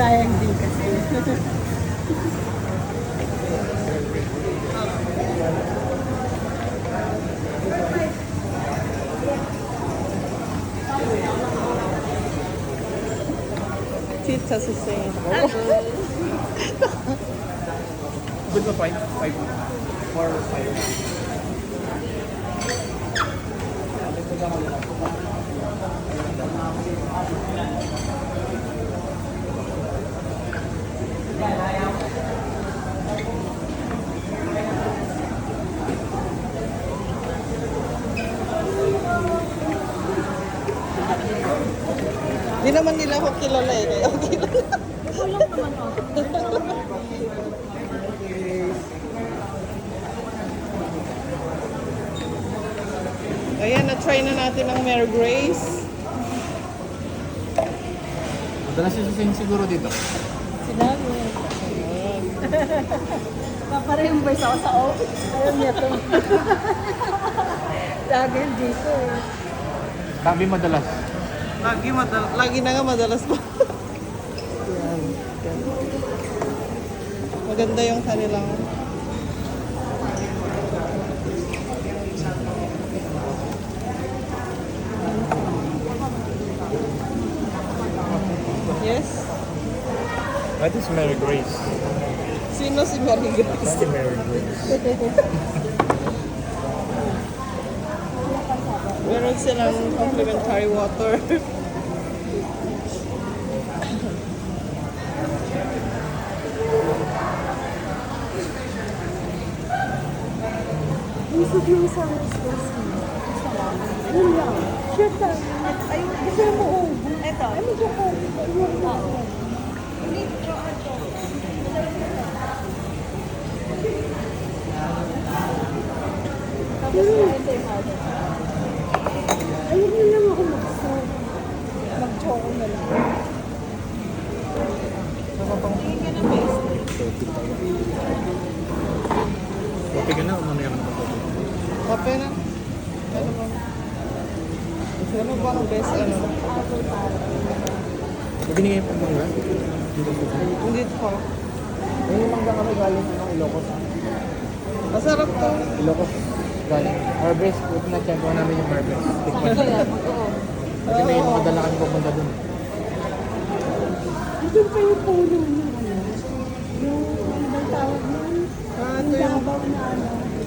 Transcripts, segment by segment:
Sayang din kasi. Tita Susan. Good ba 5? 5. 4 or 5. Di naman nila ako kilala eh. Kaya okay lang. Walang naman ako. Ayan, na-try na natin ang Mary Grace. Madalas yung susin siguro dito. Sinabi. Papareimburse ako sa office. Ayaw niya to. Lagi dito eh. Sabi madalas. Lagi na nga madalas pa. Yan. Maganda yung kanilang yes. That is Mary Grace. Sino si Mary Grace? That's Mary Grace. Meron silang complimentary water. Gusto yung sa space mo. Yun lang. Sure ka. Ay, gusto mo ito. Ay, medyo ko. Hindi, ayun na lang ako mag-choco na lang. Okay ka na o mamaya ka na pa? Kape na. Ano ba? Ano ba ang best ano? So, binigay po mangga? Hindi ko. May mangga kami galing ng Ilocos. Masarap to. Ilocos. Galing. Harvest. Huwag na check ko namin yung harvest. Tikman. Kasi may makadala kami pupunta dun. Doon pa yung puno na yung ibang tawag nun. Ito Yung yung labaw na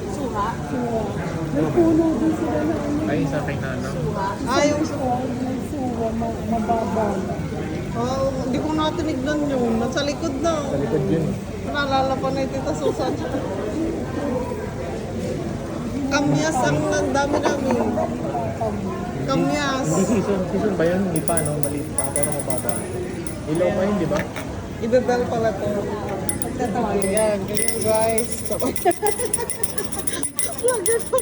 suha. May puno din sila na Ay, sa akin na ano. yung may suha, mababaw. oh, hindi ko natinignan yun. Nasa likod na. Sa likod yun. Naalala pa na yung Tita Susan. Kamyas ang dami namin. Kamyas. Hindi season. Season ba yun? Hindi pa, no? Maliit pa. Pero mababa. Ilaw pa yun, di ba? Ibebel pala to. Pagtatawag. Ayan, ganyan guys. Vlogger to.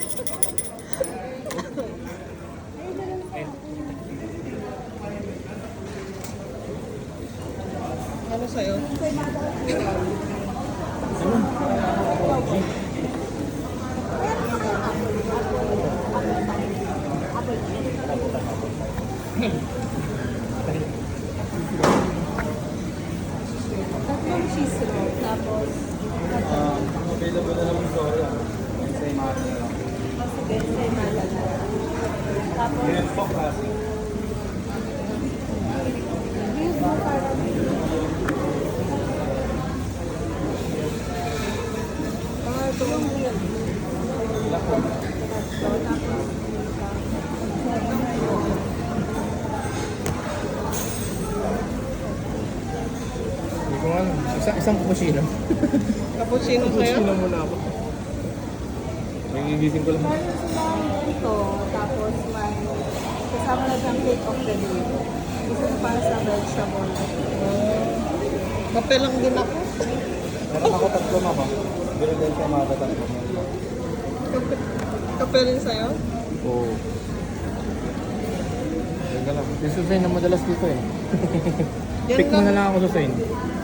Ano sa'yo? Tatlong cheese roll, tapos Available na naman sorry. Sa imahe. sige, say malala. Tapos, po kasi. beef mo parang Ito lang yan. Hindi ko nga. Isang cappuccino. Cappuccino sa'yo? Cappuccino muna ako. May gigising ko lang. meron silang ito, tapos may kasama na siyang cake of the day. Isa na para sa vegetable. Kape lang din ako. Meron ako tatlo na ba? Pero dahil siya matatatlo. Kape rin sa'yo? Oo. Teka lang. Yung Susain na madalas dito eh. Yan Pick mo lang. na lang ako Susain.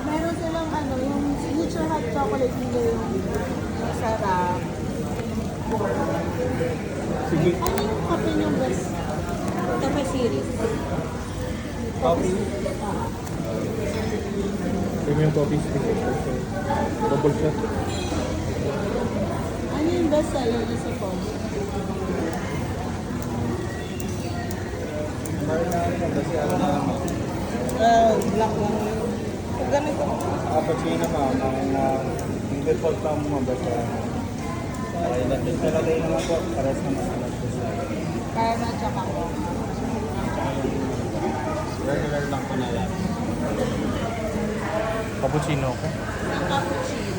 Meron silang ano, yung signature hot chocolate nila yung masarap. Sige. Ano yung kape yung best? Kape series. Coffee? Premium coffee stick. So, double shot. Ano yung best seller niya sa phone? Kasi ano na naman. Black lang yun. Pag ganito. Cappuccino ma'am, ang default pa mo basta nilagay naman po, pares na masalat po sa Caramel tsaka ko. regular lang po na yan. Cappuccino ko. Ang cappuccino.